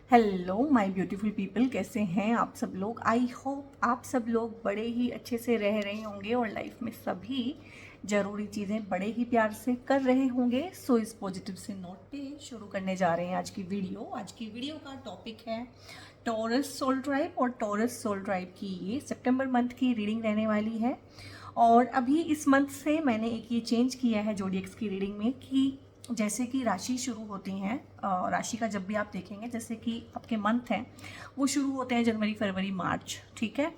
Hello my beautiful people, कैसे हैं आप सब लोग। आई होप आप सब लोग बड़े ही अच्छे से रह रहे होंगे और लाइफ में सभी ज़रूरी चीज़ें बड़े ही प्यार से कर रहे होंगे। सो इस पॉजिटिव से नोट पे शुरू करने जा रहे हैं आज की वीडियो। आज की वीडियो का टॉपिक है टॉरस सोल ट्राइब, और टॉरस सोल ट्राइब की ये सितंबर मंथ की रीडिंग रहने वाली है। और अभी इस मंथ से मैंने एक ये चेंज किया है जोडिएक्स की रीडिंग में कि जैसे कि राशि शुरू होती हैं, राशि का जब भी आप देखेंगे जैसे कि आपके मंथ हैं वो शुरू होते हैं जनवरी फरवरी मार्च, ठीक है।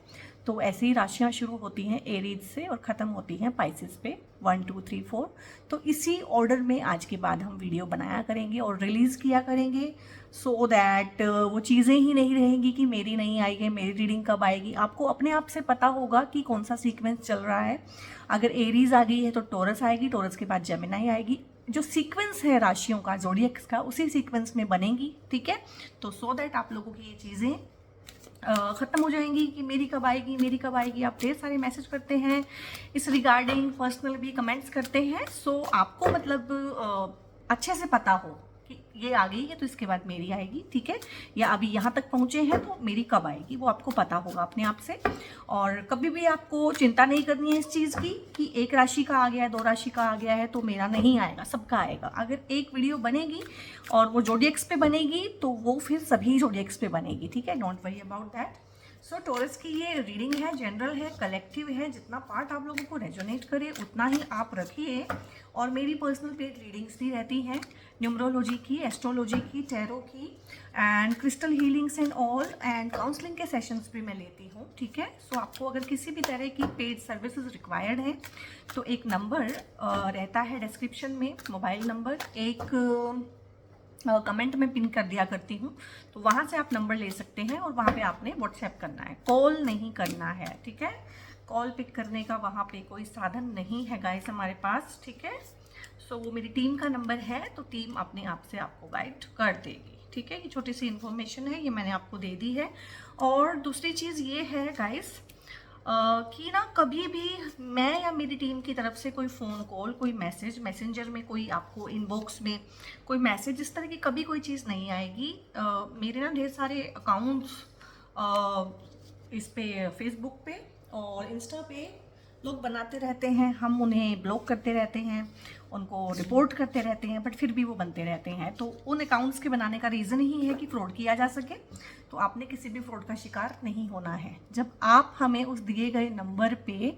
तो ऐसे ही राशियाँ शुरू होती हैं एरीज से और ख़त्म होती हैं पाइसेस पे 1 2 3 4। तो इसी ऑर्डर में आज के बाद हम वीडियो बनाया करेंगे और रिलीज़ किया करेंगे, सो दैट वो चीज़ें ही नहीं रहेंगी कि मेरी नहीं आएगी, मेरी रीडिंग कब आएगी। आपको अपने आप से पता होगा कि कौन सा सीक्वेंस चल रहा है। अगर एरीज आ गई है तो टॉरस आएगी, टॉरस के बाद जेमिनी आएगी। जो सीक्वेंस है राशियों का ज़ोडिएक्स का उसी सीक्वेंस में बनेगी, ठीक है। तो सो दैट आप लोगों की ये चीज़ें ख़त्म हो जाएंगी कि मेरी कब आएगी, मेरी कब आएगी। आप ढेर सारे मैसेज करते हैं इस रिगार्डिंग, पर्सनल भी कमेंट्स करते हैं। सो आपको मतलब अच्छे से पता हो कि ये आ गई है तो इसके बाद मेरी आएगी, ठीक है। या अभी यहाँ तक पहुँचे हैं तो मेरी कब आएगी वो आपको पता होगा अपने आप से। और कभी भी आपको चिंता नहीं करनी है इस चीज़ की कि एक राशि का आ गया है, दो राशि का आ गया है तो मेरा नहीं आएगा, सबका आएगा। अगर एक वीडियो बनेगी और वो जोडिएक्स पे बनेगी तो वो फिर सभी जोडिएक्स पे बनेगी, ठीक है। Don't worry about that. So taurus की ये रीडिंग है, जनरल है, कलेक्टिव है। जितना पार्ट आप लोगों को रेजोनेट करे उतना ही आप रखिए। और मेरी पर्सनल पेड रीडिंग्स भी रहती हैं, न्यूमरोलॉजी की, एस्ट्रोलॉजी की, टैरो की, and crystal healings and all, and counselling के सेशंस भी मैं लेती हूँ, ठीक है। सो आपको अगर किसी भी तरह की पेड सर्विसेज रिक्वायर्ड है तो एक नंबर रहता है डिस्क्रिप्शन में, मोबाइल नंबर एक कमेंट में पिन कर दिया करती हूँ, तो वहाँ से आप नंबर ले सकते हैं और वहाँ पे आपने व्हाट्सएप करना है, कॉल नहीं करना है, ठीक है। कॉल पिक करने का वहाँ पे कोई साधन नहीं है गाइस हमारे पास, ठीक है। सो वो मेरी टीम का नंबर है, तो टीम अपने आप से आपको गाइड कर देगी, ठीक है। ये छोटी सी इन्फॉर्मेशन है, ये मैंने आपको दे दी है। और दूसरी चीज़ ये है गाइस कि ना कभी भी मैं या मेरी टीम की तरफ से कोई फ़ोन कॉल, कोई मैसेज, मैसेंजर में कोई आपको इनबॉक्स में कोई मैसेज, इस तरह की कभी कोई चीज़ नहीं आएगी। मेरे ना ढेर सारे अकाउंट्स इस पे फेसबुक पे और इंस्टा पे लोग बनाते रहते हैं, हम उन्हें ब्लॉक करते रहते हैं, उनको रिपोर्ट करते रहते हैं, बट फिर भी वो बनते रहते हैं। तो उन अकाउंट्स के बनाने का रीज़न ही है कि फ्रॉड किया जा सके। तो आपने किसी भी फ्रॉड का शिकार नहीं होना है। जब आप हमें उस दिए गए नंबर पे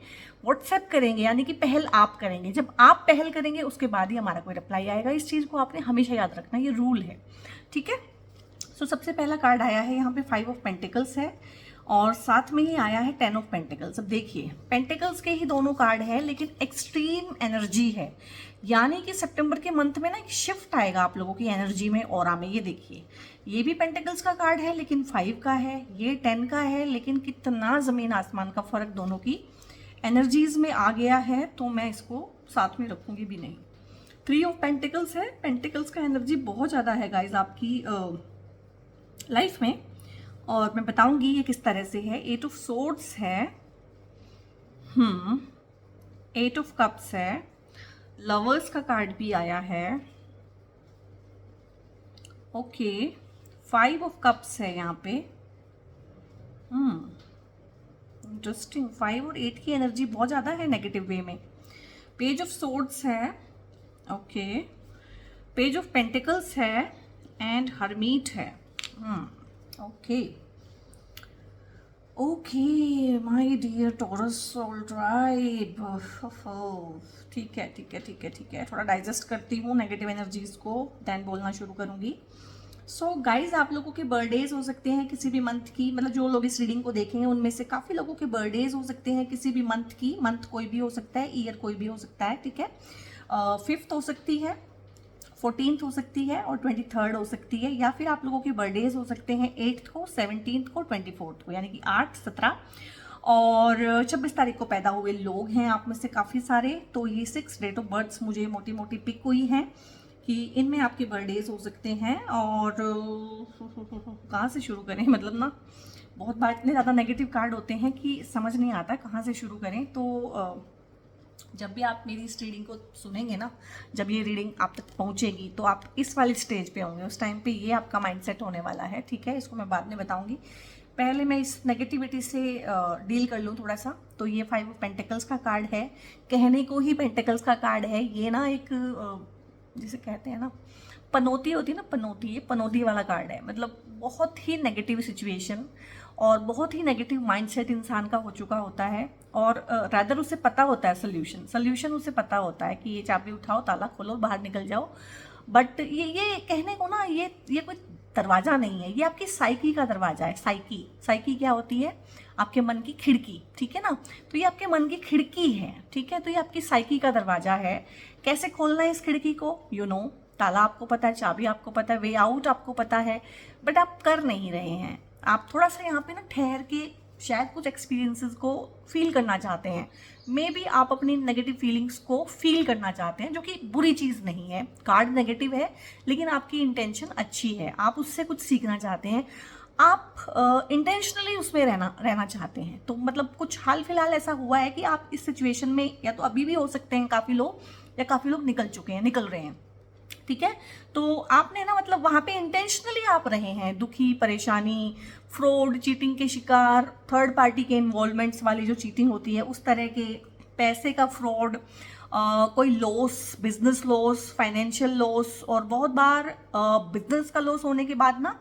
व्हाट्सएप करेंगे, यानी कि पहल आप करेंगे, जब आप पहल करेंगे उसके बाद ही हमारा कोई रिप्लाई आएगा। इस चीज़ को आपने हमेशा याद रखना, ये रूल है, ठीक है। सो सबसे पहला कार्ड आया है यहाँ पे 5 ऑफ पेंटिकल्स है और साथ में ही आया है 10 ऑफ पेंटिकल्स। अब देखिए पेंटिकल्स के ही दोनों कार्ड है लेकिन एक्सट्रीम एनर्जी है, यानी कि सितंबर के मंथ में ना एक शिफ्ट आएगा आप लोगों की एनर्जी में, ऑरा में। ये देखिए ये भी पेंटिकल्स का कार्ड है लेकिन 5 का है, ये 10 का है, लेकिन कितना ज़मीन आसमान का फ़र्क दोनों की एनर्जीज में आ गया है। तो मैं इसको साथ में रखूँगी भी नहीं। 3 ऑफ पेंटिकल्स है, पेंटिकल्स का एनर्जी बहुत ज़्यादा है गाइज आपकी लाइफ में, और मैं बताऊंगी ये किस तरह से है। 8 ऑफ सोर्ड्स है, 8 ऑफ कप्स है, लवर्स का कार्ड भी आया है, ओके। 5 ऑफ कप्स है यहाँ पे, इंटरेस्टिंग। 5 और 8 की एनर्जी बहुत ज़्यादा है नेगेटिव वे में। पेज ऑफ सोर्ड्स है, ओके। पेज ऑफ पेंटिकल्स है एंड हरमीट है, okay okay my dear Taurus soul tribe. ठीक है ठीक है ठीक है ठीक है, थोड़ा डाइजेस्ट करती हूँ नेगेटिव एनर्जीज को, देन बोलना शुरू करूँगी। सो गाइज आप लोगों के बर्थडेज हो सकते हैं किसी भी मंथ की, मतलब जो लोग इस रीडिंग को देखेंगे उनमें से काफ़ी लोगों के बर्थडेज हो सकते हैं किसी भी मंथ की। मंथ कोई भी हो सकता है, ईयर कोई भी हो सकता है, ठीक है। 5th हो सकती है, 14th हो सकती है और 23rd हो सकती है, या फिर आप लोगों के बर्थडेज हो सकते हैं 8th को, 17th को, 24th को, यानी कि 8, 17 और 26 तारीख को पैदा हुए लोग हैं आप में से काफ़ी सारे। तो ये 6 डेट ऑफ बर्थ्स मुझे मोटी मोटी पिक हुई हैं कि इनमें आपके बर्थडेज हो सकते हैं। और कहाँ से शुरू करें, मतलब ना बहुत बार इतने ज़्यादा नेगेटिव कार्ड होते हैं कि समझ नहीं आता कहाँ से शुरू करें। तो जब भी आप मेरी इस रीडिंग को सुनेंगे ना, जब ये रीडिंग आप तक पहुंचेगी तो आप इस वाली स्टेज पे होंगे, उस टाइम पे ये आपका माइंडसेट होने वाला है, ठीक है। इसको मैं बाद में बताऊंगी, पहले मैं इस नेगेटिविटी से डील कर लूँ थोड़ा सा। तो ये 5 ऑफ पेंटिकल्स का कार्ड है, कहने को ही पेंटिकल्स का कार्ड है ये ना, एक जिसे कहते हैं ना पनौती होती है ना, पनौती, ये पनौती वाला कार्ड है। मतलब बहुत ही नेगेटिव सिचुएशन और बहुत ही नेगेटिव माइंडसेट इंसान का हो चुका होता है, और रादर उसे पता होता है सल्यूशन उसे पता होता है कि ये चाबी उठाओ, ताला खोलो, बाहर निकल जाओ। बट ये कहने को ना, ये कोई दरवाजा नहीं है, ये आपकी साइकी का दरवाजा है। साइकी क्या होती है? आपके मन की खिड़की, ठीक है ना। तो ये आपके मन की खिड़की है, ठीक है। तो ये आपकी साइकी का दरवाजा है। कैसे खोलना है इस खिड़की को? ताला आपको पता है, चाबी आपको पता है, वे आउट आपको पता है, बट आप कर नहीं रहे हैं। आप थोड़ा सा यहाँ पे ना ठहर के शायद कुछ एक्सपीरियंसेस को फील करना चाहते हैं। मे बी आप अपनी नेगेटिव फीलिंग्स को फील करना चाहते हैं, जो कि बुरी चीज़ नहीं है। कार्ड नेगेटिव है लेकिन आपकी इंटेंशन अच्छी है, आप उससे कुछ सीखना चाहते हैं, आप इंटेंशनली उसमें रहना चाहते हैं। तो मतलब कुछ हाल फिलहाल ऐसा हुआ है कि आप इस सिचुएशन में, या तो अभी भी हो सकते हैं काफ़ी लोग, या काफ़ी लोग निकल रहे हैं, ठीक है। तो आपने ना मतलब वहां पे इंटेंशनली आप रहे हैं, दुखी, परेशानी, फ्रॉड, चीटिंग के शिकार, थर्ड पार्टी के इन्वॉल्वमेंट्स वाली जो चीटिंग होती है उस तरह के, पैसे का फ्रॉड, कोई loss, business loss, financial loss, और बहुत बार बिजनेस का लॉस होने के बाद ना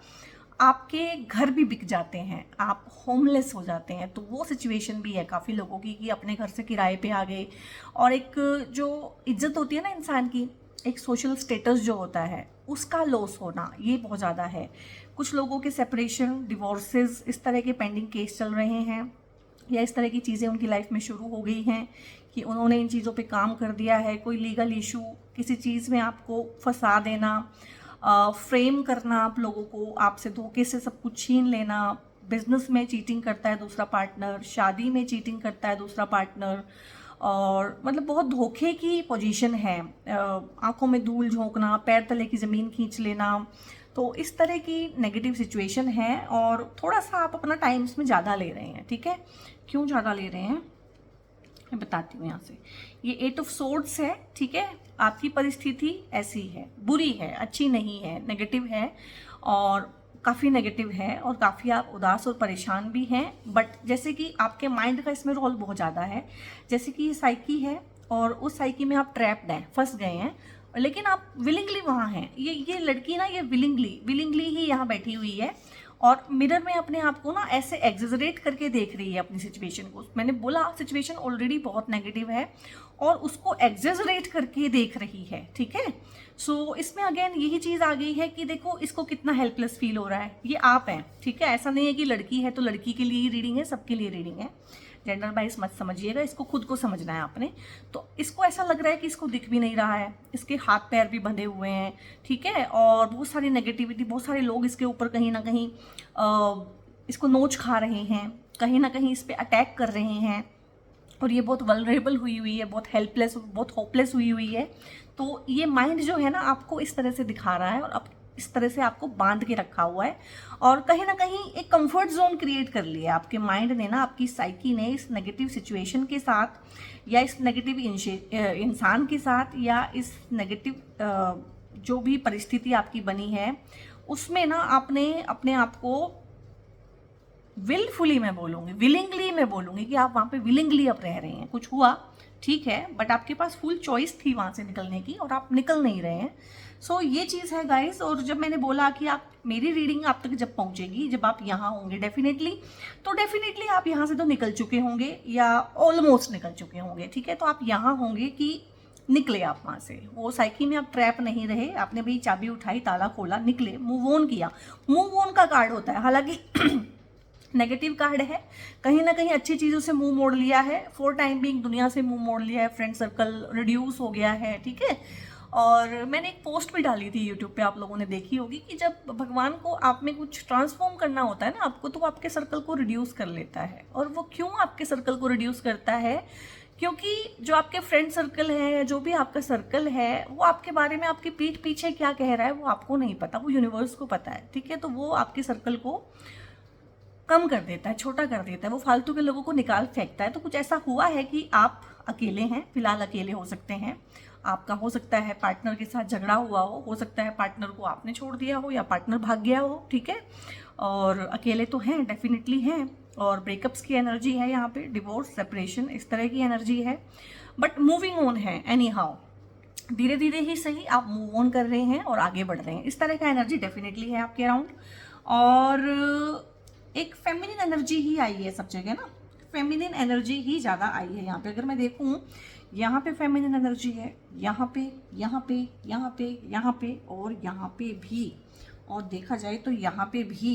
आपके घर भी बिक जाते हैं, आप होमलेस हो जाते हैं। तो वो सिचुएशन भी है काफ़ी लोगों की कि अपने घर से किराए पे आ गए, और एक जो इज्जत होती है ना इंसान की, एक सोशल स्टेटस जो होता है उसका लॉस होना, ये बहुत ज़्यादा है। कुछ लोगों के सेपरेशन, डिवोर्सेस, इस तरह के पेंडिंग केस चल रहे हैं, या इस तरह की चीज़ें उनकी लाइफ में शुरू हो गई हैं कि उन्होंने इन चीज़ों पे काम कर दिया है। कोई लीगल इशू, किसी चीज़ में आपको फंसा देना, फ्रेम करना आप लोगों को, आपसे धोखे से सब कुछ छीन लेना, बिजनेस में चीटिंग करता है दूसरा पार्टनर, शादी में चीटिंग करता है दूसरा पार्टनर, और मतलब बहुत धोखे की पोजीशन है। आंखों में धूल झोंकना, पैर तले की ज़मीन खींच लेना, तो इस तरह की नेगेटिव सिचुएशन है। और थोड़ा सा आप अपना टाइम इसमें ज़्यादा ले रहे हैं, ठीक है। क्यों ज़्यादा ले रहे हैं मैं बताती हूँ यहाँ से। ये 8 ऑफ सोर्ड्स है, ठीक है। आपकी परिस्थिति ऐसी है, बुरी है, अच्छी नहीं है, नेगेटिव है, और काफ़ी नेगेटिव है, और काफ़ी आप उदास और परेशान भी हैं। बट जैसे कि आपके माइंड का इसमें रोल बहुत ज़्यादा है। जैसे कि ये साइकी है, और उस साइकी में आप ट्रैप्ड हैं, फंस गए हैं, लेकिन आप विलिंगली वहाँ हैं। ये लड़की ना, ये विलिंगली ही यहाँ बैठी हुई है, और मिरर में अपने आप को ना ऐसे एग्जेजरेट करके देख रही है अपनी सिचुएशन को। मैंने बोला सिचुएशन ऑलरेडी बहुत नेगेटिव है, और उसको एग्जेजरेट करके देख रही है, ठीक है। सो इसमें अगेन यही चीज़ आ गई है कि देखो इसको कितना हेल्पलेस फील हो रहा है। ये आप हैं, ठीक है। ऐसा नहीं है कि लड़की है तो लड़की के लिए ही रीडिंग है, सबके लिए रीडिंग है। जेंडर वाइज मत समझिएगा, इसको खुद को समझना है आपने। तो इसको ऐसा लग रहा है कि इसको दिख भी नहीं रहा है, इसके हाथ पैर भी बंधे हुए हैं, ठीक है। और बहुत सारी नेगेटिविटी, बहुत सारे लोग इसके ऊपर कहीं ना कहीं इसको नोच खा रहे हैं, कहीं ना कहीं इस पर अटैक कर रहे हैं, और ये बहुत वल्नरेबल हुई है, बहुत हेल्पलेस, बहुत होपलेस हुई है। तो ये माइंड जो है ना आपको इस तरह से दिखा रहा है, और अब इस तरह से आपको बांध के रखा हुआ है, और कहीं ना कहीं एक कंफर्ट जोन क्रिएट कर लिया है आपके माइंड ने ना, आपकी साइकी ने, इस नेगेटिव सिचुएशन के साथ, या इस नेगेटिव इंसान के साथ, या इस नेगेटिव जो भी परिस्थिति आपकी बनी है उसमें ना आपने अपने आप को विलफुली मैं बोलूँगी, विलिंगली मैं बोलूँगी कि आप वहाँ पे विलिंगली अब रह रहे हैं। कुछ हुआ ठीक है, बट आपके पास फुल चॉइस थी वहाँ से निकलने की, और आप निकल नहीं रहे हैं। सो ये चीज़ है गाइस। और जब मैंने बोला कि आप मेरी रीडिंग आप तक जब पहुँचेगी, जब आप यहाँ होंगे डेफिनेटली, तो डेफिनेटली आप यहाँ से तो निकल चुके होंगे, या ऑलमोस्ट निकल चुके होंगे, ठीक है। तो आप यहाँ होंगे कि निकले आप वहाँ से, वो साइकिल में आप ट्रैप नहीं रहे, आपने भाई चाबी उठाई, ताला खोला, निकले, मूव ऑन किया। मूव ऑन का कार्ड होता है, हालांकि नेगेटिव कार्ड है, कहीं ना कहीं अच्छी चीज़ों से मुंह मोड़ लिया है, फॉर टाइम बीइंग दुनिया से मुंह मोड़ लिया है, फ्रेंड सर्कल रिड्यूस हो गया है, ठीक है। और मैंने एक पोस्ट भी डाली थी यूट्यूब पे, आप लोगों ने देखी होगी, कि जब भगवान को आप में कुछ ट्रांसफॉर्म करना होता है ना आपको, तो वो आपके सर्कल को रिड्यूस कर लेता है। और वो क्यों आपके सर्कल को रिड्यूस करता है? क्योंकि जो आपके फ्रेंड सर्कल है, जो भी आपका सर्कल है, वो आपके बारे में आपकी पीठ पीछे क्या कह रहा है वो आपको नहीं पता, वो यूनिवर्स को पता है, ठीक है। तो वो आपके सर्कल को कम कर देता है, छोटा कर देता है, वो फालतू के लोगों को निकाल फेंकता है। तो कुछ ऐसा हुआ है कि आप अकेले हैं, फिलहाल अकेले हो सकते हैं। आपका हो सकता है पार्टनर के साथ झगड़ा हुआ हो सकता है पार्टनर को आपने छोड़ दिया हो या पार्टनर भाग गया हो, ठीक है। और अकेले तो हैं, डेफिनेटली हैं। और ब्रेकअप्स की एनर्जी है यहाँ पे, डिवोर्स, सेपरेशन, इस तरह की एनर्जी है। बट मूविंग ऑन है एनी हाउ, धीरे धीरे ही सही आप मूव ऑन कर रहे हैं और आगे बढ़ रहे हैं, इस तरह का एनर्जी डेफिनेटली है आपके अराउंड। और एक फेमिनिन एनर्जी ही आई है सब जगह ना, फेमिनिन एनर्जी ही ज़्यादा आई है यहाँ पे। अगर मैं देखूँ, यहाँ पे फेमिनिन एनर्जी है, यहाँ पे, यहाँ पे, यहाँ पे, यहाँ पे और यहाँ पे भी, और देखा जाए तो यहाँ पे भी।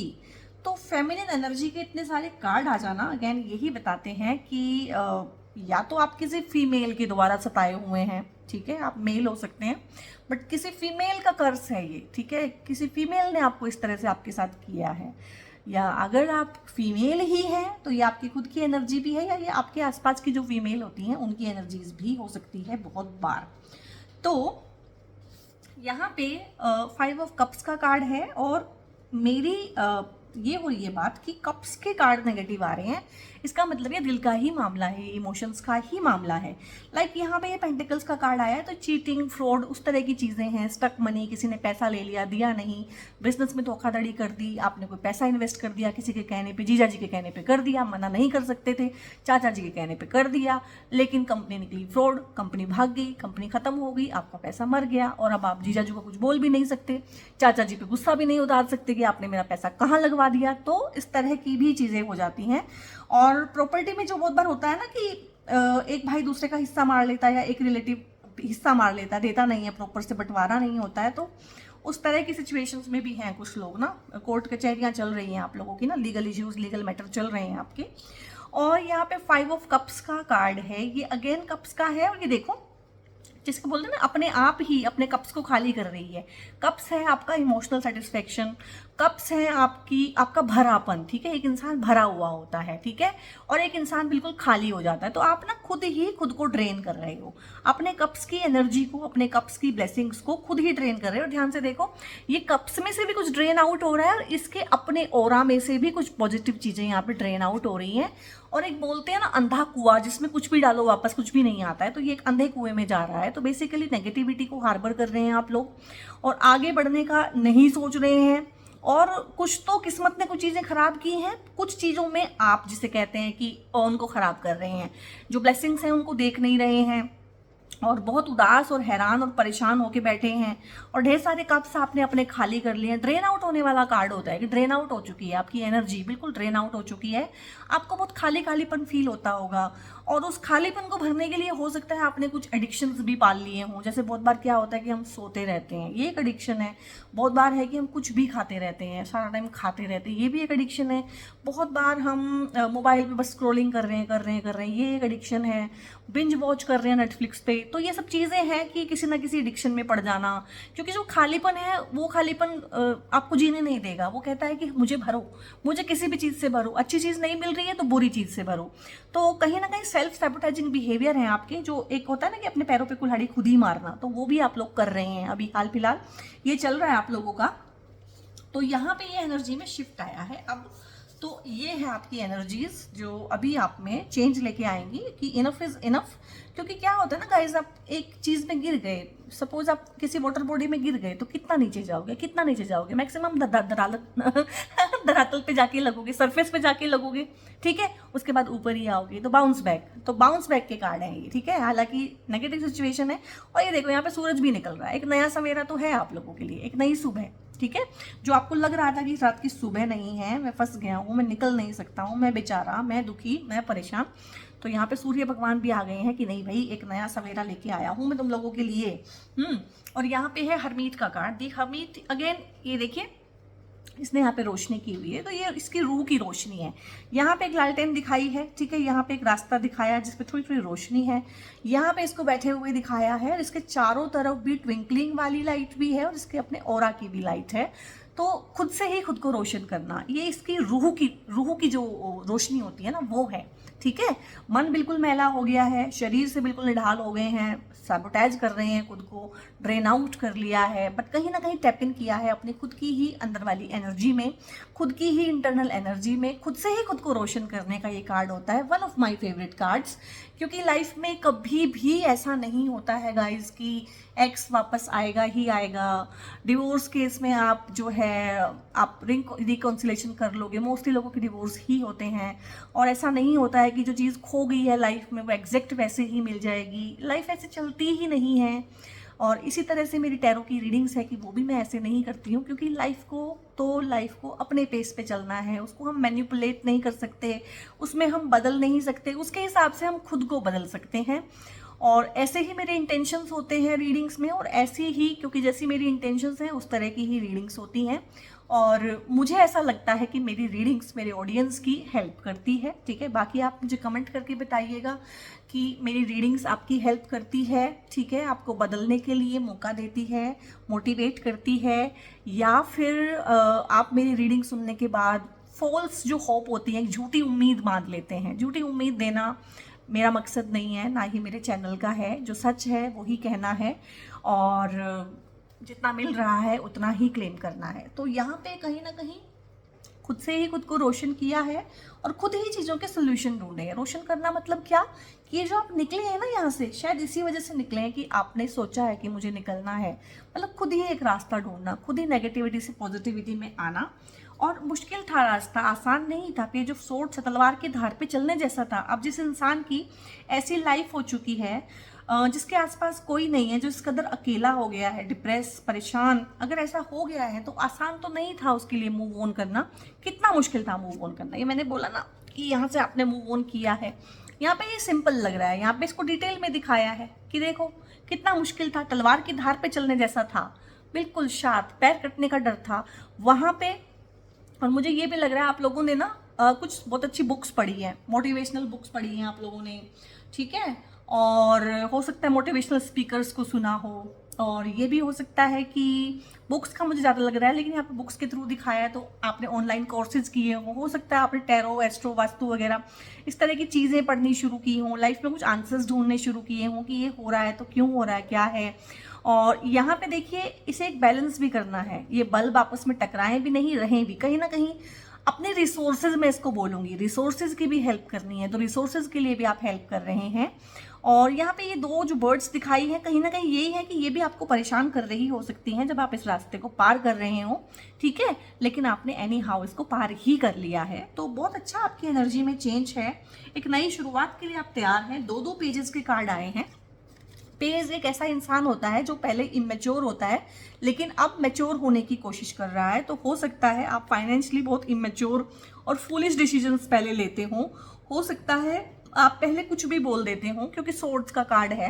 तो फेमिनिन एनर्जी के इतने सारे कार्ड आ जाना अगेन यही बताते हैं कि या तो आप किसी फीमेल के द्वारा सताए हुए हैं, ठीक है, आप मेल हो सकते हैं, बट किसी फीमेल का कर्ज है ये, ठीक है, किसी फीमेल ने आपको इस तरह से आपके साथ किया है। या अगर आप फीमेल ही हैं तो ये आपकी खुद की एनर्जी भी है, या ये आपके आसपास की जो फीमेल होती हैं उनकी एनर्जीज भी हो सकती है बहुत बार। तो यहाँ पे 5 ऑफ कप्स का कार्ड है, और मेरी ये हो रही है बात कि कप्स के कार्ड नेगेटिव आ रहे हैं, इसका मतलब ये दिल का ही मामला है, इमोशंस का ही मामला है। लाइक यहाँ पे ये पेंटिकल्स का कार्ड आया है, तो चीटिंग, फ्रॉड, उस तरह की चीज़ें हैं, स्टक मनी, किसी ने पैसा ले लिया, दिया नहीं, बिजनेस में धोखाधड़ी कर दी, आपने कोई पैसा इन्वेस्ट कर दिया किसी के कहने पे, जीजा जी के कहने पे कर दिया, मना नहीं कर सकते थे, चाचा जी के कहने पे कर दिया, लेकिन कंपनी निकली फ्रॉड, कंपनी भाग गई, कंपनी खत्म हो गई, आपका पैसा मर गया, और अब आप जीजा जी को कुछ बोल भी नहीं सकते, चाचा जी पे गुस्सा भी नहीं उतार सकते कि आपने मेरा पैसा कहाँ लगवा दिया। तो इस तरह की भी चीज़ें हो जाती हैं। और प्रॉपर्टी में जो बहुत बार होता है ना कि एक भाई दूसरे का हिस्सा मार लेता है, या एक रिलेटिव हिस्सा मार लेता है, देता नहीं है प्रॉपर से, बंटवारा नहीं होता है, तो उस तरह की सिचुएशंस में भी हैं कुछ लोग ना, कोर्ट कचहरियाँ चल रही हैं आप लोगों की ना, लीगल इश्यूज, लीगल मैटर चल रहे हैं आपके। और यहाँ पे 5 ऑफ कप्स का कार्ड है, ये अगेन कप्स का है, और ये देखो जिसको बोलते हैं ना अपने आप ही अपने कप्स को खाली कर रही है। कप्स है आपका इमोशनल सेटिस्फेक्शन, कप्स है आपका भरापन, ठीक है, एक इंसान भरा हुआ होता है, ठीक है, और एक इंसान बिल्कुल खाली हो जाता है। तो आप ना खुद ही खुद को ड्रेन कर रहे हो, अपने कप्स की एनर्जी को, अपने कप्स की ब्लेसिंग्स को खुद ही ड्रेन कर रहे हो। ध्यान से देखो, ये कप्स में से भी कुछ ड्रेन आउट हो रहा है, और इसके अपने ऑरा में से भी कुछ पॉजिटिव चीजें यहाँ पे ड्रेन आउट हो रही हैं। और एक बोलते हैं ना अंधा कुआं, जिसमें कुछ भी डालो वापस कुछ भी नहीं आता है, तो ये एक अंधे कुएं में जा रहा है। तो बेसिकली नेगेटिविटी को हार्बर कर रहे हैं आप लोग, और आगे बढ़ने का नहीं सोच रहे हैं। और कुछ तो किस्मत ने कुछ चीज़ें खराब की हैं, कुछ चीज़ों में आप जिसे कहते हैं कि उनको खराब कर रहे हैं, जो ब्लेसिंग्स हैं उनको देख नहीं रहे हैं, और बहुत उदास और हैरान और परेशान होके बैठे हैं, और ढेर सारे कप्स आपने अपने खाली कर लिए हैं। ड्रेन आउट होने वाला कार्ड होता है कि ड्रेन आउट हो चुकी है आपकी एनर्जी, बिल्कुल ड्रेन आउट हो चुकी है, आपको बहुत खाली खालीपन फील होता होगा। और उस खालीपन को भरने के लिए हो सकता है आपने कुछ एडिक्शंस भी पाल लिए हों। जैसे बहुत बार क्या होता है कि हम सोते रहते हैं, ये एक एडिक्शन है। बहुत बार है कि हम कुछ भी खाते रहते हैं, सारा टाइम खाते रहते हैं, ये भी एक एडिक्शन है। बहुत बार हम मोबाइल पे बस स्क्रॉलिंग कर रहे हैं, ये एक एडिक्शन है। बिंज वॉच कर रहे हैं नेटफ्लिक्स पे, तो ये सब चीज़ें हैं कि किसी ना किसी एडिक्शन में पड़ जाना। क्योंकि जो खालीपन है वो खालीपन आपको जीने नहीं देगा, वो कहता है कि मुझे भरो, मुझे किसी भी चीज़ से भरो, अच्छी चीज़ नहीं मिल रही है तो बुरी चीज़ से भरो। तो कहीं ना कहीं सेल्फ सैबोटेजिंग बिहेवियर है आपके, जो एक होता है ना कि अपने पैरों पे कुल्हाड़ी खुद ही मारना, तो वो भी आप लोग कर रहे हैं अभी हाल फिलहाल, ये चल रहा है आप लोगों का। तो यहाँ पे ये एनर्जी में शिफ्ट आया है अब। तो ये है आपकी एनर्जीज जो अभी आप में चेंज लेके आएंगी कि इनफ इज इनफ। क्योंकि क्या होता है ना गाइज, आप एक चीज में गिर गए, सपोज आप किसी वाटर बॉडी में गिर गए, तो कितना नीचे जाओगे, मैक्सिमम धरातल पे जाके लगोगे, सरफेस पे जाके लगोगे, ठीक है, उसके बाद ऊपर ही आओगे, तो बाउंस बैक के कार्ड हैं ये, ठीक है। हालांकि नेगेटिव सिचुएशन है, और ये देखो यहाँ पे सूरज भी निकल रहा है, एक नया सवेरा तो है आप लोगों के लिए, एक नई सुबह, ठीक है। जो आपको लग रहा था कि रात की सुबह नहीं है, मैं फंस गया हूँ, मैं निकल नहीं सकता हूँ, मैं बेचारा, मैं दुखी, मैं परेशान, तो यहाँ पे सूर्य भगवान भी आ गए हैं कि नहीं भाई, एक नया सवेरा लेके आया हूँ मैं तुम लोगों के लिए। और यहाँ पे है हरमीत का कार्ड, दी हरमीत अगेन, ये देखिए इसने यहाँ पे रोशनी की हुई है, तो ये इसकी रूह की रोशनी है। यहाँ पे एक लालटेन दिखाई है, ठीक है, यहाँ पे एक रास्ता दिखाया जिसपे थोड़ी थोड़ी रोशनी है, यहाँ पे इसको बैठे हुए दिखाया है, और इसके चारों तरफ भी ट्विंकलिंग वाली लाइट भी है, और इसके अपने ऑरा की भी लाइट है। तो खुद से ही खुद को रोशन करना, ये इसकी रूह की जो रोशनी होती है ना, वो है। ठीक है, मन बिल्कुल मैला हो गया है, शरीर से बिल्कुल निढाल हो गए हैं, सैबोटेज कर रहे हैं, खुद को ड्रेन आउट कर लिया है, बट कहीं ना कहीं टैप इन किया है अपनी खुद की ही अंदर वाली एनर्जी में, खुद की ही इंटरनल एनर्जी में। खुद से ही खुद को रोशन करने का ये कार्ड होता है, one of my favourite cards. क्योंकि लाइफ में कभी भी ऐसा नहीं होता है गाइस कि एक्स वापस आएगा ही आएगा। डिवोर्स केस में आप जो है आप रिकॉन्सिलेशन कर लोगे, मोस्टली लोगों के डिवोर्स ही होते हैं। और ऐसा नहीं होता है कि जो चीज़ खो गई है लाइफ में वो एग्जैक्ट वैसे ही मिल जाएगी, लाइफ ऐसे चलती ही नहीं है। और इसी तरह से मेरी टैरो की रीडिंग्स है कि वो भी मैं ऐसे नहीं करती हूँ, क्योंकि लाइफ को अपने पेस पे चलना है, उसको हम मैनिपुलेट नहीं कर सकते, उसमें हम बदल नहीं सकते, उसके हिसाब से हम खुद को बदल सकते हैं। और ऐसे ही मेरे इंटेंशंस होते हैं रीडिंग्स में, और ऐसे ही क्योंकि जैसी मेरी इंटेंशंस हैं उस तरह की ही रीडिंग्स होती हैं। और मुझे ऐसा लगता है कि मेरी रीडिंग्स मेरे ऑडियंस की हेल्प करती है। ठीक है, बाकी आप मुझे कमेंट करके बताइएगा कि मेरी रीडिंग्स आपकी हेल्प करती है, ठीक है, आपको बदलने के लिए मौका देती है, मोटिवेट करती है, या फिर आप मेरी रीडिंग सुनने के बाद फॉल्स जो होप होती है, झूठी उम्मीद बांध लेते हैं। झूठी उम्मीद देना मेरा मकसद नहीं है, ना ही मेरे चैनल का है। जो सच है वही कहना है, और जितना मिल रहा है उतना ही क्लेम करना है। तो यहाँ पे कहीं ना कहीं खुद से ही खुद को रोशन किया है, और खुद ही चीज़ों के सोल्यूशन ढूंढे हैं। रोशन करना मतलब क्या, कि ये जो आप निकले हैं ना यहाँ से, शायद इसी वजह से निकले हैं कि आपने सोचा है कि मुझे निकलना है। मतलब खुद ही एक रास्ता ढूंढना, खुद ही नेगेटिविटी से पॉजिटिविटी में आना। और मुश्किल था रास्ता, आसान नहीं था। कि जो सोर्ड तलवार की धार पे चलने जैसा था। अब जिस इंसान की ऐसी लाइफ हो चुकी है, जिसके आसपास कोई नहीं है, जो इस कदर अकेला हो गया है, डिप्रेस, परेशान, अगर ऐसा हो गया है तो आसान तो नहीं था उसके लिए मूव ऑन करना। कितना मुश्किल था मूव ऑन करना। ये मैंने बोला ना कि यहाँ से आपने मूव ऑन किया है, यहाँ पे ये सिंपल लग रहा है, यहाँ पे इसको डिटेल में दिखाया है कि देखो कितना मुश्किल था, तलवार की धार पे चलने जैसा था, बिल्कुल शांत, पैर कटने का डर था वहाँ पे। और मुझे ये भी लग रहा है आप लोगों ने ना कुछ बहुत अच्छी बुक्स पढ़ी है, मोटिवेशनल बुक्स पढ़ी हैं आप लोगों ने, ठीक है। और हो सकता है मोटिवेशनल स्पीकर्स को सुना हो, और ये भी हो सकता है कि बुक्स का मुझे ज़्यादा लग रहा है, लेकिन यहाँ पे बुक्स के थ्रू दिखाया है तो आपने ऑनलाइन कोर्सेज किए हो सकता है आपने टैरो, एस्ट्रो, वास्तु वगैरह इस तरह की चीज़ें पढ़नी शुरू की हों, लाइफ में कुछ आंसर्स ढूंढने शुरू किए हों कि ये हो रहा है तो क्यों हो रहा है, क्या है। और यहाँ पे देखिए इसे एक बैलेंस भी करना है, ये बल्ब आपस में टकराएं भी नहीं, रहें भी, कहीं ना कहीं अपने रिसोर्सेज में इसको बोलूँगी, रिसोर्सेज की भी हेल्प करनी है, तो रिसोर्सेज के लिए भी आप हेल्प कर रहे हैं। और यहाँ पे ये दो जो बर्ड्स दिखाई हैं, कहीं ना कहीं यही है कि ये भी आपको परेशान कर रही हो सकती हैं जब आप इस रास्ते को पार कर रहे हो, ठीक है। लेकिन आपने एनी हाउ इसको पार ही कर लिया है, तो बहुत अच्छा आपकी एनर्जी में चेंज है, एक नई शुरुआत के लिए आप तैयार हैं। दो दो पेजेस के कार्ड आए हैं। पेज एक ऐसा इंसान होता है जो पहले इमेच्योर होता है लेकिन अब मैच्योर होने की कोशिश कर रहा है। तो हो सकता है आप फाइनेंशियली बहुत इमेच्योर और फूलिश डिसीजंस पहले लेते हो सकता है आप पहले कुछ भी बोल देते हो, क्योंकि सोर्ड्स का कार्ड है।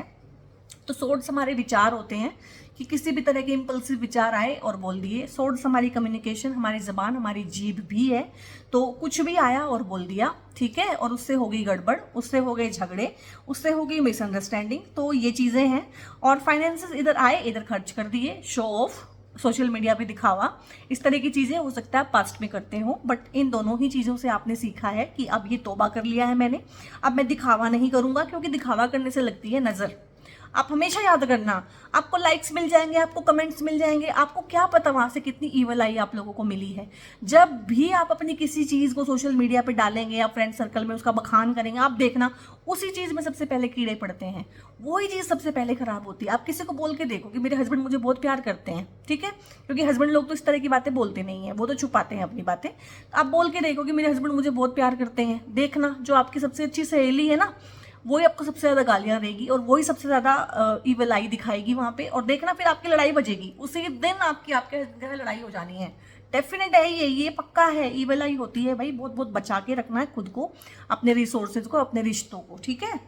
तो सोर्ड्स हमारे विचार होते हैं कि किसी भी तरह के इम्पल्सिव विचार आए और बोल दिए। सोर्ड्स हमारी कम्युनिकेशन, हमारी ज़बान, हमारी जीभ भी है, तो कुछ भी आया और बोल दिया, ठीक है। और उससे हो गई गड़बड़, उससे हो गए झगड़े, उससे हो गई मिसअंडरस्टैंडिंग, तो ये चीज़ें हैं। और फाइनेंसेस इधर आए इधर खर्च कर दिए, शो ऑफ, सोशल मीडिया पे दिखावा, इस तरह की चीज़ें हो सकता है पास्ट में करते हो। बट इन दोनों ही चीज़ों से आपने सीखा है कि अब ये तौबा कर लिया है मैंने, अब मैं दिखावा नहीं करूँगा, क्योंकि दिखावा करने से लगती है नज़र। आप हमेशा याद करना, आपको लाइक्स मिल जाएंगे, आपको कमेंट्स मिल जाएंगे, आपको क्या पता वहाँ से कितनी ईवल आई आप लोगों को मिली है। जब भी आप अपनी किसी चीज़ को सोशल मीडिया पे डालेंगे या फ्रेंड सर्कल में उसका बखान करेंगे, आप देखना उसी चीज़ में सबसे पहले कीड़े पड़ते हैं, वही चीज़ सबसे पहले खराब होती है। आप किसी को बोल के देखो कि मेरे हस्बैंड मुझे बहुत प्यार करते हैं, ठीक है, क्योंकि हस्बैंड लोग तो इस तरह की बातें बोलते नहीं है, वो तो छुपाते हैं अपनी बातें। तो आप बोल के देखो कि मेरे हस्बैंड मुझे बहुत प्यार करते हैं, देखना जो आपकी सबसे अच्छी सहेली है ना, वही आपको सबसे ज़्यादा गालियाँ देगी और वही सबसे ज़्यादा ईवल आई दिखाएगी वहाँ पे। और देखना फिर आपकी लड़ाई बजेगी, उसी दिन आपके हस्बैंड के लड़ाई हो जानी है, डेफिनेट है ये पक्का है। ईवल आई होती है भाई, बहुत बहुत बचा के रखना है खुद को, अपने रिसोर्सेज को, अपने रिश्तों को, ठीक है।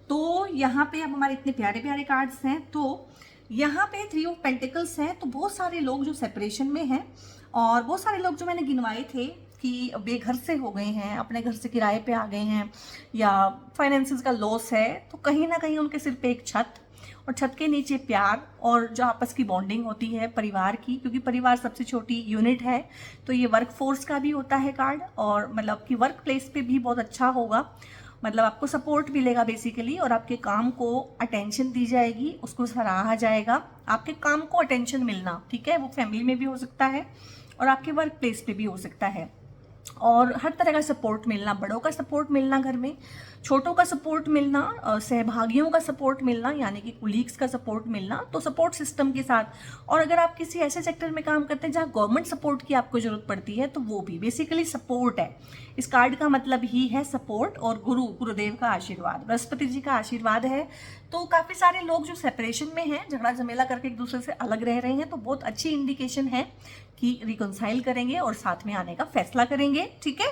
तो यहाँ पे अब हमारे इतने प्यारे प्यारे कार्ड्स हैं। तो यहाँ पे 3 ऑफ पेंटिकल्स हैं। तो बहुत सारे लोग जो सेपरेशन में हैं, और बहुत सारे लोग जो मैंने गिनवाए थे कि बेघर से हो गए हैं, अपने घर से किराए पे आ गए हैं, या फाइनेंसेस का लॉस है, तो कहीं ना कहीं उनके सिर पे एक छत, और छत के नीचे प्यार और जो आपस की बॉन्डिंग होती है परिवार की, क्योंकि परिवार सबसे छोटी यूनिट है। तो ये वर्क फोर्स का भी होता है कार्ड, और मतलब कि वर्क प्लेस पे भी बहुत अच्छा होगा, मतलब आपको सपोर्ट मिलेगा बेसिकली, और आपके काम को अटेंशन दी जाएगी, उसको सराहा जाएगा। आपके काम को अटेंशन मिलना, ठीक है, वो फैमिली में भी हो सकता है और आपके वर्क प्लेस पे भी हो सकता है। और हर तरह का सपोर्ट मिलना, बड़ों का सपोर्ट मिलना घर में, छोटों का सपोर्ट मिलना, सहभागियों का सपोर्ट मिलना यानी कि कुलीग्स का सपोर्ट मिलना, तो सपोर्ट सिस्टम के साथ। और अगर आप किसी ऐसे सेक्टर में काम करते हैं जहाँ गवर्नमेंट सपोर्ट की आपको जरूरत पड़ती है, तो वो भी बेसिकली सपोर्ट है। इस कार्ड का मतलब ही है सपोर्ट, और गुरुदेव का आशीर्वाद, बृहस्पति जी का आशीर्वाद है। तो काफ़ी सारे लोग जो सेपरेशन में हैं, झगड़ा झमेला करके एक दूसरे से अलग रह रहे हैं, तो बहुत अच्छी इंडिकेशन है कि रिकॉन्साइल करेंगे और साथ में आने का फैसला करेंगे, ठीक है।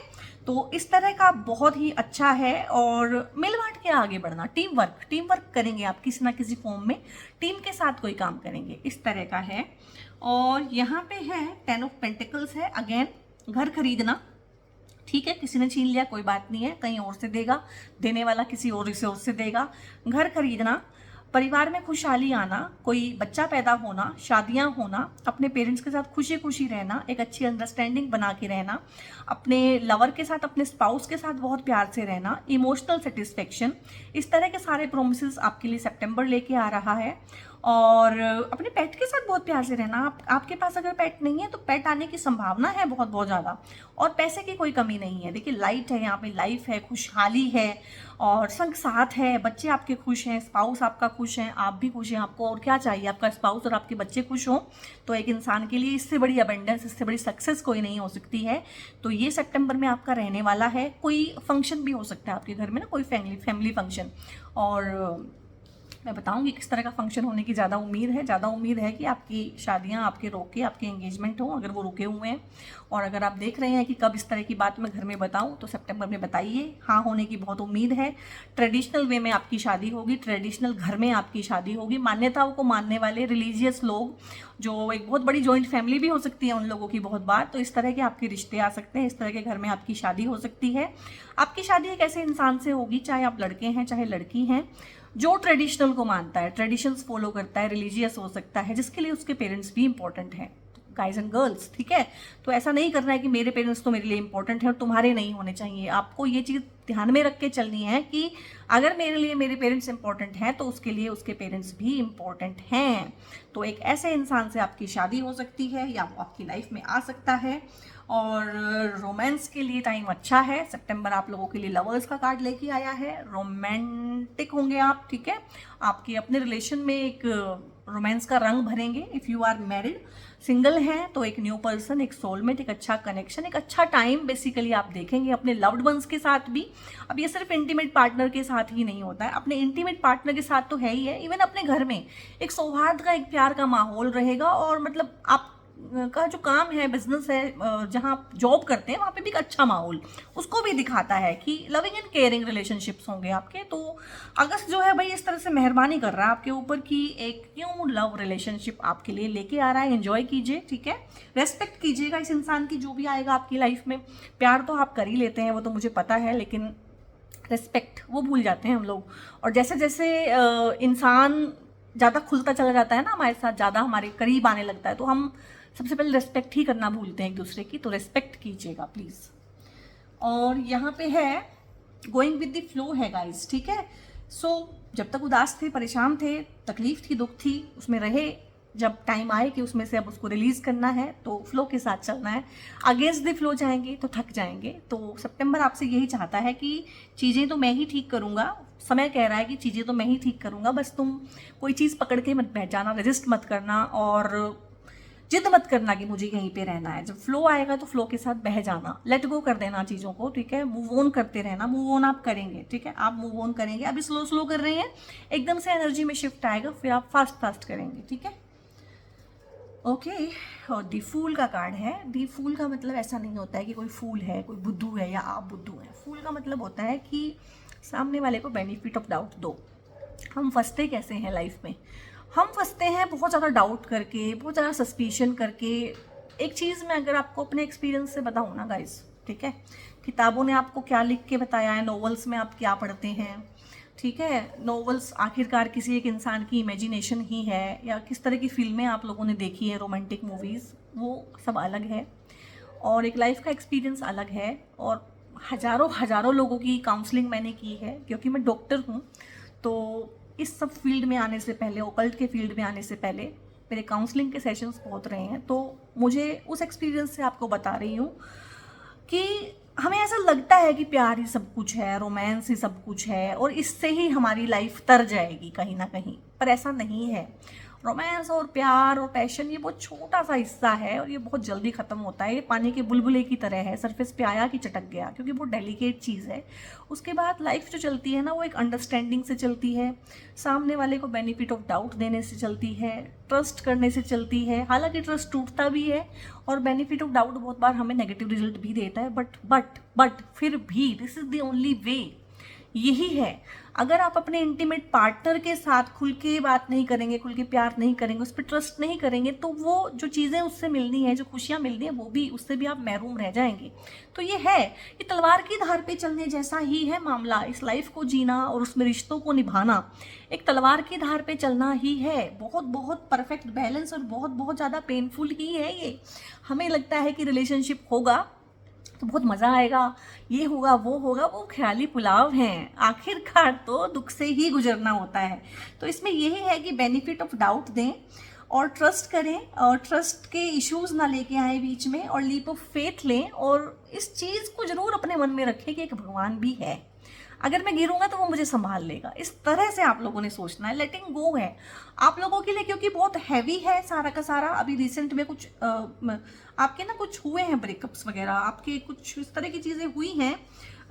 तो इस तरह का बहुत ही अच्छा है। और मिल बांट के आगे बढ़ना, टीम वर्क करेंगे आप किसी ना किसी फॉर्म में, टीम के साथ कोई काम करेंगे, इस तरह का है। और यहाँ पे है 10 ऑफ पेंटिकल्स है, अगेन घर खरीदना, ठीक है, किसी ने छीन लिया कोई बात नहीं है, कहीं और से देगा, देने वाला किसी और रिसोर्स से देगा। घर खरीदना, परिवार में खुशहाली आना, कोई बच्चा पैदा होना, शादियां होना, अपने पेरेंट्स के साथ खुशी खुशी रहना, एक अच्छी अंडरस्टैंडिंग बना के रहना, अपने लवर के साथ, अपने स्पाउस के साथ बहुत प्यार से रहना, इमोशनल सेटिस्फेक्शन, इस तरह के सारे प्रोमिसेस आपके लिए सितंबर लेके आ रहा है। और अपने पेट के साथ बहुत प्यार से रहना। आपके पास अगर पेट नहीं है तो पेट आने की संभावना है बहुत बहुत ज़्यादा, और पैसे की कोई कमी नहीं है। देखिए लाइट है यहाँ पे, लाइफ है, खुशहाली है और संग साथ है, बच्चे आपके खुश हैं, स्पाउस आपका खुश है, आप भी खुश हैं, आपको और क्या चाहिए, आपका स्पाउस और आपके बच्चे खुश हों, तो एक इंसान के लिए इससे बड़ी अबेंडेंस, इससे बड़ी सक्सेस कोई नहीं हो सकती है। तो ये सितंबर में आपका रहने वाला है। कोई फंक्शन भी हो सकता है आपके घर में ना, कोई फैमिली फंक्शन, और मैं बताऊंगी किस तरह का फंक्शन होने की ज़्यादा उम्मीद है कि आपकी शादियां आपके रोके, आपके एंगेजमेंट हो अगर वो रुके हुए हैं। और अगर आप देख रहे हैं कि कब इस तरह की बात मैं घर में बताऊं, तो सितंबर में बताइए, हाँ होने की बहुत उम्मीद है। ट्रेडिशनल वे में आपकी शादी होगी, ट्रेडिशनल घर में आपकी शादी होगी, मान्यताओं को मानने वाले रिलीजियस लोग, जो एक बहुत बड़ी जॉइंट फैमिली भी हो सकती है उन लोगों की बहुत बार, तो इस तरह के आपके रिश्ते आ सकते हैं, इस तरह के घर में आपकी शादी हो सकती है। आपकी शादी एक ऐसे इंसान से होगी, चाहे आप लड़के हैं चाहे लड़की हैं, जो ट्रेडिशनल को मानता है, ट्रेडिशंस फॉलो करता है, रिलीजियस हो सकता है, जिसके लिए उसके पेरेंट्स भी इंपॉर्टेंट हैं, गाइज एंड गर्ल्स, ठीक है। तो ऐसा नहीं करना है कि मेरे पेरेंट्स तो मेरे लिए इंपॉर्टेंट है और तुम्हारे नहीं होने चाहिए। आपको ये चीज़ ध्यान में रख के चलनी है कि अगर मेरे लिए मेरे पेरेंट्स इंपॉर्टेंट हैं तो उसके लिए उसके पेरेंट्स भी इंपॉर्टेंट हैं। तो एक ऐसे इंसान से आपकी शादी हो सकती है या वो आपकी लाइफ में आ सकता है। और रोमांस के लिए टाइम अच्छा है, सितंबर आप लोगों के लिए लवर्स का कार्ड लेके आया है, रोमांटिक होंगे आप, ठीक है, आपके अपने रिलेशन में एक रोमांस का रंग भरेंगे। If you are married, single हैं तो एक न्यू पर्सन, एक सोलमेट, एक अच्छा कनेक्शन, एक अच्छा टाइम बेसिकली आप देखेंगे अपने लव्ड वंस के साथ भी। अब ये सिर्फ इंटीमेट पार्टनर के साथ ही नहीं होता है, अपने इंटीमेट पार्टनर के साथ तो है ही है, इवन अपने घर में एक सौहार्द का, एक प्यार का माहौल रहेगा। और मतलब आप का जो काम है, बिजनेस है, जहाँ आप जॉब करते हैं, वहाँ पे भी एक अच्छा माहौल उसको भी दिखाता है कि लविंग एंड केयरिंग रिलेशनशिप्स होंगे आपके। तो अगस्त जो है भाई इस तरह से मेहरबानी कर रहा है आपके ऊपर कि एक न्यू लव रिलेशनशिप आपके लिए लेके आ रहा है। एंजॉय कीजिए, ठीक है, रेस्पेक्ट कीजिएगा इस इंसान की, जो भी आएगा आपकी लाइफ में। प्यार तो आप कर ही लेते हैं, वो तो मुझे पता है, लेकिन रेस्पेक्ट वो भूल जाते हैं हम लोग। और जैसे जैसे इंसान ज़्यादा खुलता चला जाता है ना हमारे साथ, ज़्यादा हमारे करीब आने लगता है, तो हम सबसे पहले रेस्पेक्ट ही करना भूलते हैं एक दूसरे की। तो रेस्पेक्ट कीजिएगा प्लीज़। और यहाँ पे है गोइंग विद द फ्लो है गाइस, ठीक है। सो जब तक उदास थे, परेशान थे, तकलीफ थी, दुख थी, उसमें रहे। जब टाइम आए कि उसमें से अब उसको रिलीज करना है तो फ्लो के साथ चलना है। अगेंस्ट द फ्लो जाएंगे तो थक जाएंगे। तो सितंबर आपसे यही चाहता है कि चीज़ें तो मैं ही ठीक करूँगा, समय कह रहा है कि चीज़ें तो मैं ही ठीक करूँगा, बस तुम कोई चीज़ पकड़ के मत बैठ जाना, रजिस्ट मत करना और जिद मत करना कि मुझे यहीं पे रहना है। जब फ्लो आएगा तो फ्लो के साथ बह जाना, लेट गो कर देना चीज़ों को, ठीक है, मूव ऑन करते रहना। मूव ऑन आप करेंगे, ठीक है, आप मूव ऑन करेंगे। अभी स्लो स्लो कर रहे हैं, एकदम से एनर्जी में शिफ्ट आएगा, फिर आप फास्ट फास्ट करेंगे, ठीक है, ओके। और दी फूल का कार्ड है। दी फूल का मतलब ऐसा नहीं होता है कि कोई फूल है, कोई बुद्धू है या आप बुद्धू हैं। फूल का मतलब होता है कि सामने वाले को बेनिफिट ऑफ डाउट दो। हम फंसते कैसे हैं लाइफ में, हम फंसते हैं बहुत ज़्यादा डाउट करके, बहुत ज़्यादा सस्पिशन करके। एक चीज़ मैं अगर आपको अपने एक्सपीरियंस से बताऊँ ना गाइस, ठीक है, किताबों ने आपको क्या लिख के बताया है, नॉवेल्स में आप क्या पढ़ते हैं, ठीक है, नॉवेल्स आखिरकार किसी एक इंसान की इमेजिनेशन ही है, या किस तरह की फिल्में आप लोगों ने देखी है, रोमांटिक मूवीज़, वो सब अलग है और एक लाइफ का एक्सपीरियंस अलग है। और हज़ारों हज़ारों लोगों की काउंसलिंग मैंने की है, क्योंकि मैं डॉक्टर हूँ। तो इस सब फील्ड में आने से पहले, ओकल्ट के फील्ड में आने से पहले मेरे काउंसलिंग के सेशंस बहुत रहे हैं। तो मुझे उस एक्सपीरियंस से आपको बता रही हूँ कि हमें ऐसा लगता है कि प्यार ही सब कुछ है, रोमांस ही सब कुछ है और इससे ही हमारी लाइफ तर जाएगी कहीं ना कहीं, पर ऐसा नहीं है। रोमांस और प्यार और पैशन ये बहुत छोटा सा हिस्सा है और ये बहुत जल्दी ख़त्म होता है। ये पानी के बुलबुले की तरह है, सरफेस पे आया कि चटक गया, क्योंकि बहुत डेलिकेट चीज़ है। उसके बाद लाइफ जो चलती है ना, वो एक अंडरस्टैंडिंग से चलती है, सामने वाले को बेनिफिट ऑफ डाउट देने से चलती है, ट्रस्ट करने से चलती है। हालांकि ट्रस्ट टूटता भी है और बेनिफिट ऑफ डाउट बहुत बार हमें नेगेटिव रिजल्ट भी देता है, बट फिर भी this is the only way. यही है, अगर आप अपने इंटीमेट पार्टनर के साथ खुल के बात नहीं करेंगे, खुल के प्यार नहीं करेंगे, उस पर ट्रस्ट नहीं करेंगे, तो वो जो चीज़ें उससे मिलनी है, जो खुशियाँ मिलनी है, वो भी, उससे भी आप महरूम रह जाएंगे। तो ये है, ये तलवार की धार पे चलने जैसा ही है मामला। इस लाइफ को जीना और उसमें रिश्तों को निभाना एक तलवार की धार पे चलना ही है। बहुत बहुत परफेक्ट बैलेंस और बहुत बहुत ज़्यादा पेनफुल ही है ये। हमें लगता है कि रिलेशनशिप होगा तो बहुत मज़ा आएगा, ये होगा वो ख्याली पुलाव हैं। आखिरकार तो दुख से ही गुजरना होता है। तो इसमें यही है कि बेनिफिट ऑफ डाउट दें और ट्रस्ट करें, और ट्रस्ट के इश्यूज ना लेके आए बीच में, और लीप ऑफ फेथ लें और इस चीज़ को ज़रूर अपने मन में रखें कि एक भगवान भी है। अगर मैं गिरूंगा तो वो मुझे संभाल लेगा। इस तरह से आप लोगों ने सोचना है। लेटिंग गो है आप लोगों के लिए, क्योंकि बहुत हैवी है सारा का सारा। अभी रिसेंट में कुछ आपके ना कुछ हुए हैं ब्रेकअप्स वगैरह, आपके कुछ इस तरह की चीज़ें हुई हैं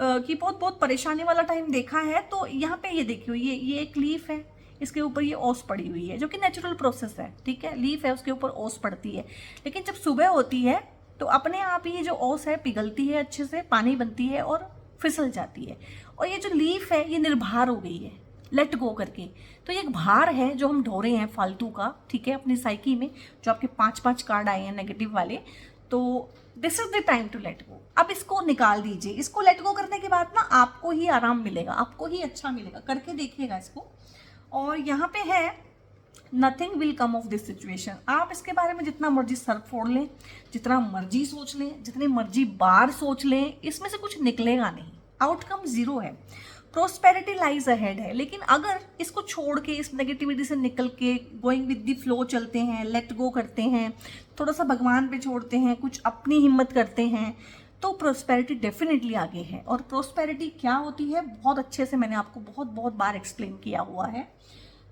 कि बहुत बहुत परेशानी वाला टाइम देखा है। तो यहाँ पे ये देखियो, ये एक लीफ है, इसके ऊपर ये ओस पड़ी हुई है, जो कि नेचुरल प्रोसेस है। ठीक है, लीफ है, उसके ऊपर ओस पड़ती है, लेकिन जब सुबह होती है तो अपने आप ही ये जो ओस है पिघलती है, अच्छे से पानी बनती है और फिसल जाती है। और ये जो लीफ है ये निर्भर हो गई है, लेट गो करके। तो ये एक भार है जो हम ढो रहे हैं फालतू का, ठीक है, अपनी साइकी में, जो आपके 5-5 कार्ड आए हैं नेगेटिव वाले। तो this is the time to let go. अब इसको निकाल दीजिए। इसको लेट गो करने के बाद ना आपको ही आराम मिलेगा, आपको ही अच्छा मिलेगा। करके देखिएगा इसको। और यहाँ पे है nothing will come of this situation. आप इसके बारे में जितना मर्जी सर फोड़ लें, जितना मर्जी सोच लें, जितनी मर्जी बार सोच लें, इसमें से कुछ निकलेगा नहीं। आउटकम जीरो है। प्रोस्पेरिटी लाइज अहेड है। लेकिन अगर इसको छोड़ के, इस नेगेटिविटी से निकल के गोइंग विद द फ्लो चलते हैं, लेट गो करते हैं, थोड़ा सा भगवान पे छोड़ते हैं, कुछ अपनी हिम्मत करते हैं, तो प्रोस्पेरिटी डेफिनेटली आगे है। और प्रोस्पेरिटी क्या होती है, बहुत अच्छे से मैंने आपको बहुत बहुत बार एक्सप्लेन किया हुआ है।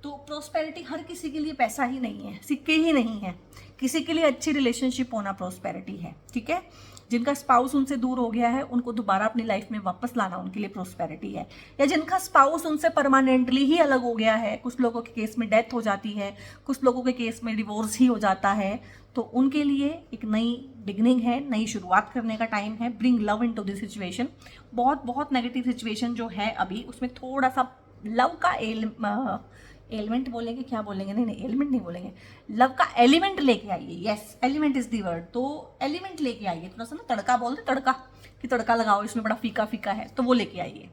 तो प्रोस्पेरिटी हर किसी के लिए पैसा ही नहीं है, सिक्के ही नहीं है। किसी के लिए अच्छी रिलेशनशिप होना प्रोस्पेरिटी है। ठीक है, जिनका स्पाउस उनसे दूर हो गया है, उनको दोबारा अपनी लाइफ में वापस लाना उनके लिए प्रोस्पेरिटी है। या जिनका स्पाउस उनसे परमानेंटली ही अलग हो गया है, कुछ लोगों के केस में डेथ हो जाती है, कुछ लोगों के केस में डिवोर्स ही हो जाता है, तो उनके लिए एक नई बिगनिंग है, नई शुरुआत करने का टाइम है। Bring love into this situation. बहुत बहुत नेगेटिव सिचुएशन जो है अभी, उसमें थोड़ा सा लव का एलिमेंट बोलेंगे, क्या बोलेंगे, नहीं एलिमेंट नहीं बोलेंगे, लव का एलिमेंट लेके आइए। Yes, element is the word. तो एलिमेंट लेके आइए, थोड़ा सा ना तड़का बोलते, तड़का कि तड़का लगाओ, इसमें बड़ा फीका फीका है, तो वो लेके आइए।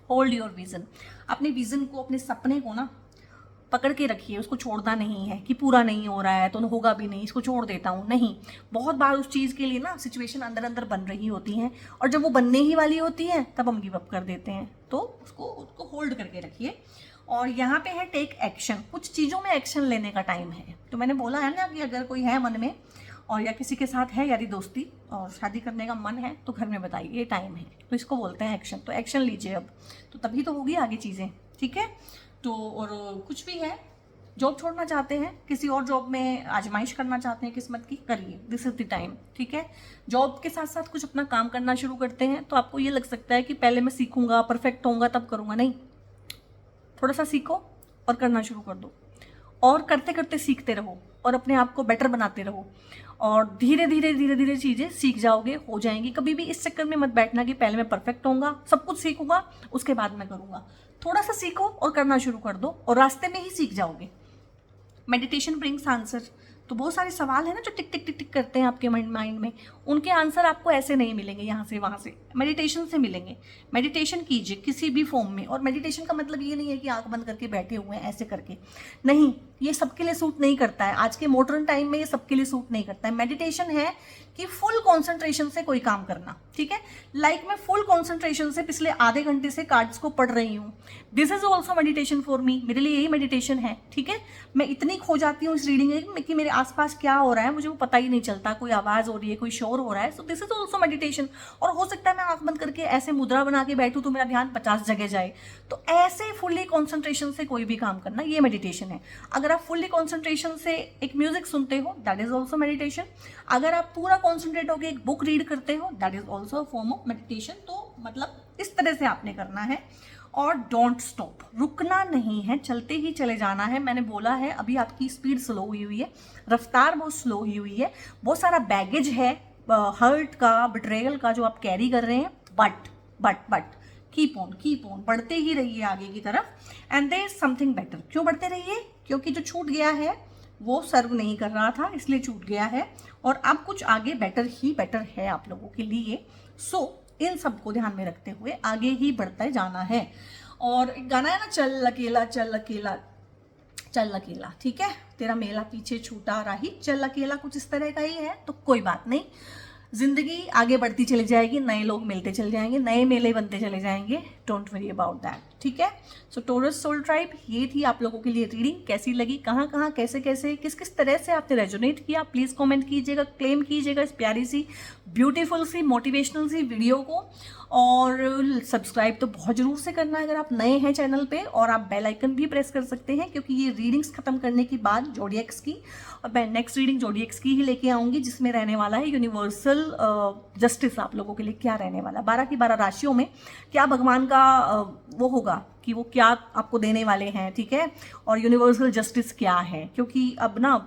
Hold your vision. अपने विजन को, अपने सपने को ना पकड़ के रखिए, उसको छोड़ना नहीं है कि पूरा नहीं हो रहा है तो होगा भी नहीं, इसको छोड़ देता हूँ, नहीं। बहुत बार उस चीज़ के लिए ना सिचुएशन अंदर अंदर बन रही होती हैं, और जब वो बनने ही वाली होती है तब हम गिव अप कर देते हैं। तो उसको होल्ड करके रखिए। और यहाँ पे है टेक एक्शन। कुछ चीज़ों में एक्शन लेने का टाइम है। तो मैंने बोला है ना कि अगर कोई है मन में, और या किसी के साथ है यारी दोस्ती और शादी करने का मन है, तो घर में बताइए, ये टाइम है। तो इसको बोलते हैं एक्शन। तो एक्शन लीजिए अब, तो तभी तो होगी आगे चीज़ें। ठीक है, तो और कुछ भी है, जॉब छोड़ना चाहते हैं, किसी और जॉब में आजमाइश करना चाहते हैं किस्मत की, करिए, दिस इज द टाइम। ठीक है, जॉब के साथ साथ कुछ अपना काम करना शुरू करते हैं, तो आपको ये लग सकता है कि पहले मैं सीखूंगा, परफेक्ट होऊंगा तब करूंगा, नहीं। थोड़ा सा सीखो और करना शुरू कर दो, और करते करते सीखते रहो और अपने आप को बेटर बनाते रहो, और धीरे धीरे धीरे धीरे चीज़ें सीख जाओगे, हो जाएंगी। कभी भी इस चक्कर में मत बैठना कि पहले मैं परफेक्ट होऊंगा, सब कुछ सीखूंगा, उसके बाद मैं करूंगा। थोड़ा सा सीखो और करना शुरू कर दो, और रास्ते में ही सीख जाओगे। Meditation brings answer. तो बहुत सारे सवाल हैं ना जो टिक टिक टिक टिक करते हैं आपके माइंड में, उनके आंसर आपको ऐसे नहीं मिलेंगे यहाँ से वहाँ से, मेडिटेशन से मिलेंगे। मेडिटेशन कीजिए किसी भी फॉर्म में। और मेडिटेशन का मतलब ये नहीं है कि आंख बंद करके बैठे हुए हैं ऐसे करके, नहीं, ये सबके लिए सूट नहीं करता है। आज के मॉडर्न टाइम में ये सबके लिए सूट नहीं करता है। मेडिटेशन है कि फुल कॉन्सेंट्रेशन से कोई काम करना, ठीक है। लाइक मैं फुल कॉन्सेंट्रेशन से पिछले आधे घंटे से कार्ड्स को पढ़ रही हूँ, this is also meditation for me, मेरे लिए यही मेडिटेशन है, ठीक है। मैं इतनी खो जाती हूँ इस रीडिंग में कि मेरे आसपास क्या हो रहा है मुझे वो पता ही नहीं चलता, कोई आवाज हो रही है, कोई शोर हो रहा है, so this is also meditation. और हो सकता है मैं आंख बंद करके ऐसे मुद्रा बना के बैठूं तो मेरा ध्यान 50 जगह जाए। तो ऐसे फुल्ली कॉन्सेंट्रेशन से कोई भी काम करना, ये मेडिटेशन है। अगर आप फुल्ली कॉन्सेंट्रेशन से एक म्यूजिक सुनते हो, दैट इज ऑल्सो मेडिटेशन। अगर आप पूरा कॉन्सेंट्रेट होकर एक बुक रीड करते हो, that is also form of meditation. तो मतलब इस तरह से आपने करना है। और डोंट स्टॉप, रुकना नहीं है, चलते ही चले जाना है। मैंने बोला है अभी आपकी स्पीड स्लो हुई है, रफ्तार बहुत स्लो हुई है, बहुत सारा बैगेज है हर्ट का, बिट्रेयल का जो आप कैरी कर रहे हैं, बट कीप ऑन, बढ़ते ही रहिए आगे की तरफ। And there is something better. क्यों बढ़ते रहिए? क्योंकि जो छूट गया है वो सर्व नहीं कर रहा था, इसलिए छूट गया है। और अब कुछ आगे बेटर है आप लोगों के लिए। सो इन सबको ध्यान में रखते हुए आगे ही बढ़ते जाना है। और एक गाना है ना, चल अकेला चल अकेला चल अकेला, ठीक है, तेरा मेला पीछे छूटा राही, चल अकेला, कुछ इस तरह का ही है। तो कोई बात नहीं, जिंदगी आगे बढ़ती चली जाएगी, नए लोग मिलते चले जाएंगे, नए मेले बनते चले जाएंगे, डोंट वरी अबाउट दैट, ठीक है। सो टॉरस सोल ट्राइब, ये थी आप लोगों के लिए रीडिंग। कैसी लगी, कहाँ कहाँ कैसे कैसे किस किस तरह से आपने रेजोनेट किया, प्लीज़ कमेंट कीजिएगा, क्लेम कीजिएगा इस प्यारी सी ब्यूटीफुल सी मोटिवेशनल सी वीडियो को। और सब्सक्राइब तो बहुत ज़रूर से करना है अगर आप नए हैं चैनल पे, और आप बेल आइकन भी प्रेस कर सकते हैं, क्योंकि ये रीडिंग्स खत्म करने के बाद जोडिएक्स की, और मैं नेक्स्ट रीडिंग जोडिएक्स की ही लेके आऊँगी, जिसमें रहने वाला है यूनिवर्सल जस्टिस। आप लोगों के लिए क्या रहने वाला, 12 की 12 राशियों में क्या भगवान का वो होगा कि वो क्या आपको देने वाले हैं, ठीक है। और यूनिवर्सल जस्टिस क्या है, क्योंकि अब ना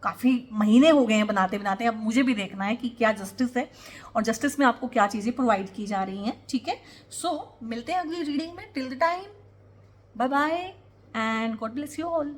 काफ़ी महीने हो गए हैं बनाते बनाते, अब मुझे भी देखना है कि क्या जस्टिस है और जस्टिस में आपको क्या चीज़ें प्रोवाइड की जा रही हैं, ठीक है। सो मिलते हैं अगली रीडिंग में। Till the time, bye bye and God bless you all.